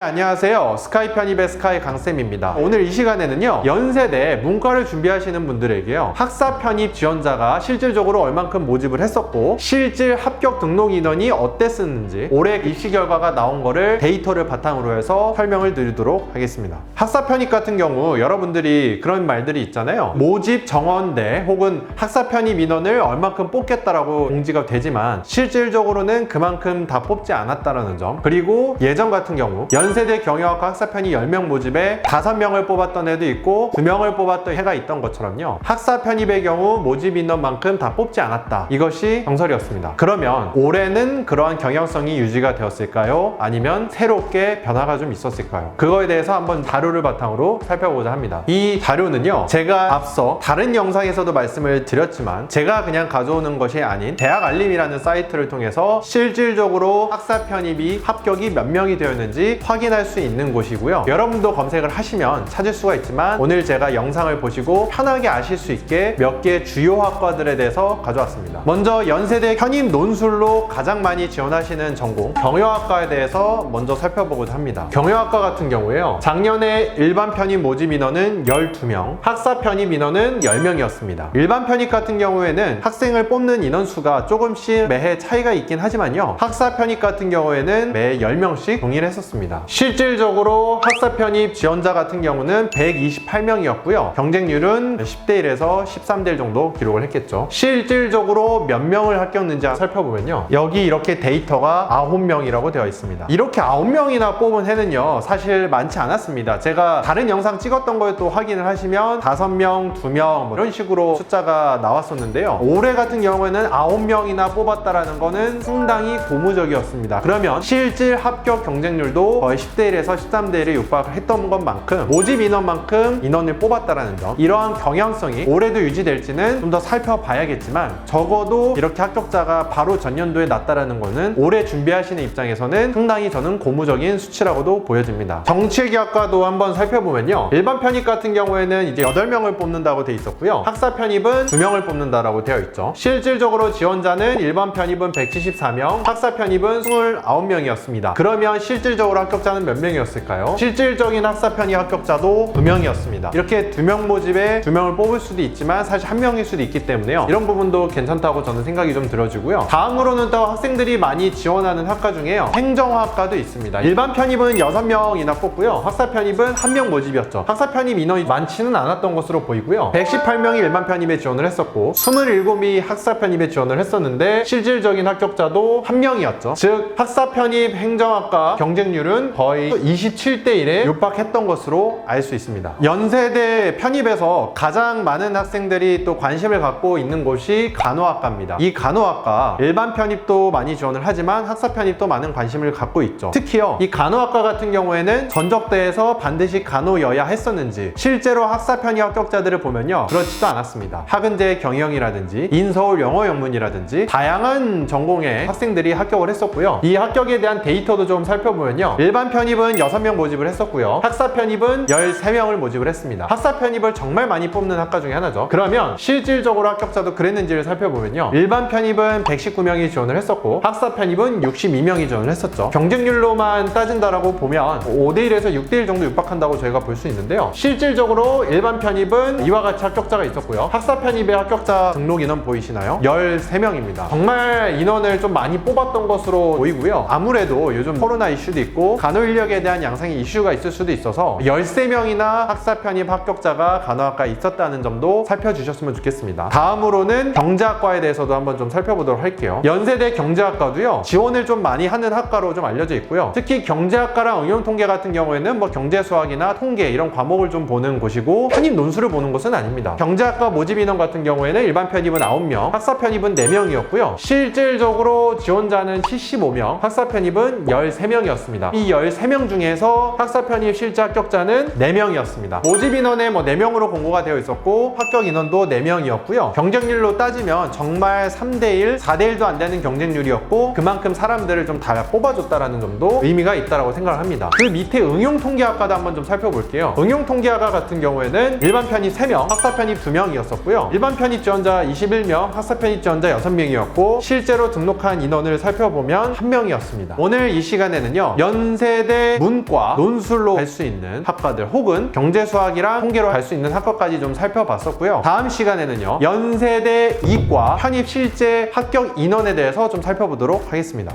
안녕하세요. 스카이 편입의 스카이 강쌤입니다. 오늘 이 시간에는요, 연세대 문과를 준비하시는 분들에게요, 학사 편입 지원자가 실질적으로 얼만큼 모집을 했었고 실질 합격 등록 인원이 어땠었는지 올해 입시 결과가 나온 거를 데이터를 바탕으로 해서 설명을 드리도록 하겠습니다. 학사 편입 같은 경우 여러분들이 그런 말들이 있잖아요. 모집 정원대 혹은 학사 편입 인원을 얼만큼 뽑겠다라고 공지가 되지만 실질적으로는 그만큼 다 뽑지 않았다라는 점, 그리고 예전 같은 경우 연세대 경영학과 학사 편입 10명 모집에 5명을 뽑았던 애도 있고 2명을 뽑았던 해가 있던 것처럼요, 학사 편입의 경우 모집 인원만큼 다 뽑지 않았다, 이것이 정설이었습니다. 그러면 올해는 그러한 경향성이 유지가 되었을까요? 아니면 새롭게 변화가 좀 있었을까요? 그거에 대해서 한번 자료를 바탕으로 살펴보고자 합니다. 이 자료는요, 제가 앞서 다른 영상에서도 말씀을 드렸지만 제가 그냥 가져오는 것이 아닌 대학알림이라는 사이트를 통해서 실질적으로 학사 편입이 합격이 몇 명이 되었는지 확인할 수 있는 곳이고요. 여러분도 검색을 하시면 찾을 수가 있지만 오늘 제가 영상을 보시고 편하게 아실 수 있게 몇 개 주요 학과들에 대해서 가져왔습니다. 먼저 연세대 편입 논술로 가장 많이 지원하시는 전공 경영학과에 대해서 먼저 살펴보고자 합니다. 경영학과 같은 경우에요, 작년에 일반 편입 모집 인원은 12명, 학사 편입 인원은 10명이었습니다. 일반 편입 같은 경우에는 학생을 뽑는 인원수가 조금씩 매해 차이가 있긴 하지만요, 학사 편입 같은 경우에는 매 10명씩 동일했었습니다. 실질적으로 학사 편입 지원자 같은 경우는 128명이었고요. 경쟁률은 10대 1에서 13대 1 정도 기록을 했겠죠. 실질적으로 몇 명을 합격했는지 살펴보면요, 여기 이렇게 데이터가 9명이라고 되어 있습니다. 이렇게 9명이나 뽑은 해는요, 사실 많지 않았습니다. 제가 다른 영상 찍었던 거에 또 확인을 하시면 5명, 2명 뭐 이런 식으로 숫자가 나왔었는데요, 올해 같은 경우에는 9명이나 뽑았다라는 거는 상당히 고무적이었습니다. 그러면 실질 합격 경쟁률도 거의 10대 1에서 13대 1에 육박을 했던 것만큼 모집 인원만큼 인원을 뽑았다라는 점, 이러한 경향성이 올해도 유지될지는 좀 더 살펴봐야겠지만 적어도 이렇게 합격자가 바로 전년도에 났다라는 거는 올해 준비하시는 입장에서는 상당히 저는 고무적인 수치라고도 보여집니다. 정치외교학과도 한번 살펴보면요, 일반 편입 같은 경우에는 이제 8명을 뽑는다고 돼 있었고요, 학사 편입은 2명을 뽑는다라고 되어 있죠. 실질적으로 지원자는 일반 편입은 174명, 학사 편입은 29명이었습니다. 그러면 실질적으로 합격자는 몇 명이었을까요? 실질적인 학사 편입 합격자도 2명이었습니다. 이렇게 2명 모집에 2명을 뽑을 수도 있지만 사실 1명일 수도 있기 때문에요, 이런 부분도 괜찮다고 저는 생각이 좀 들어지고요. 다음으로는 또 학생들이 많이 지원하는 학과 중에요, 행정학과도 있습니다. 일반 편입은 6명이나 뽑고요, 학사 편입은 1명 모집이었죠. 학사 편입 인원이 많지는 않았던 것으로 보이고요, 118명이 일반 편입에 지원을 했었고 27명이 학사 편입에 지원을 했었는데 실질적인 합격자도 1명이었죠. 즉 학사 편입 행정학과 경쟁률은 거의 27대 1에 육박했던 것으로 알 수 있습니다. 연세대 편입에서 가장 많은 학생들이 또 관심을 갖고 있는 곳이 간호학과입니다. 이 간호학과 일반 편입도 많이 지원을 하지만 학사 편입도 많은 관심을 갖고 있죠. 특히요, 이 간호학과 같은 경우에는 전적대에서 반드시 간호여야 했었는지 실제로 학사 편입 합격자들을 보면요, 그렇지도 않았습니다. 학은대 경영이라든지 인서울 영어영문이라든지 다양한 전공의 학생들이 합격을 했었고요. 이 합격에 대한 데이터도 좀 살펴보면요, 일반 편입은 6명 모집을 했었고요, 학사 편입은 13명을 모집을 했습니다. 학사 편입을 정말 많이 뽑는 학과 중에 하나죠. 그러면 실질적으로 합격자도 그랬는지를 살펴보면요, 일반 편입은 119명이 지원을 했었고 학사 편입은 62명이 지원을 했었죠. 경쟁률로만 따진다라고 보면 5대1에서 6대1 정도 육박한다고 저희가 볼 수 있는데요, 실질적으로 일반 편입은 이와 같이 합격자가 있었고요, 학사 편입의 합격자 등록 인원 보이시나요? 13명입니다. 정말 인원을 좀 많이 뽑았던 것으로 보이고요. 아무래도 요즘 코로나 이슈도 있고 간호 인력에 대한 양상의 이슈가 있을 수도 있어서 13명이나 학사 편입 합격자가 간호학과에 있었다는 점도 살펴주셨으면 좋겠습니다. 다음으로는 경제학과에 대해서도 한번 좀 살펴보도록 할게요. 연세대 경제학과도요, 지원을 좀 많이 하는 학과로 좀 알려져 있고요, 특히 경제학과랑 응용통계 같은 경우에는 뭐 경제수학이나 통계 이런 과목을 좀 보는 곳이고 편입 논술을 보는 곳은 아닙니다. 경제학과 모집 인원 같은 경우에는 일반 편입은 9명, 학사 편입은 4명이었고요 실질적으로 지원자는 75명, 학사 편입은 13명이었습니다. 이 13명 중에서 학사 편입 실제 합격자는 4명이었습니다. 모집 인원에 뭐 4명으로 공고가 되어 있었고 합격 인원도 4명이었고요. 경쟁률로 따지면 정말 3대1, 4대1도 안 되는 경쟁률이었고 그만큼 사람들을 좀 다 뽑아줬다라는 점도 의미가 있다고 생각을 합니다. 그 밑에 응용통계학과도 한번 좀 살펴볼게요. 응용통계학과 같은 경우에는 일반 편입 3명, 학사 편입 2명이었었고요. 일반 편입 지원자 21명, 학사 편입 지원자 6명이었고 실제로 등록한 인원을 살펴보면 1명이었습니다. 오늘 이 시간에는요, 연세 연세대 문과 논술로 갈 수 있는 학과들 혹은 경제수학이랑 통계로 갈 수 있는 학과까지 좀 살펴봤었고요. 다음 시간에는요, 연세대 이과 편입 실제 합격 인원에 대해서 좀 살펴보도록 하겠습니다.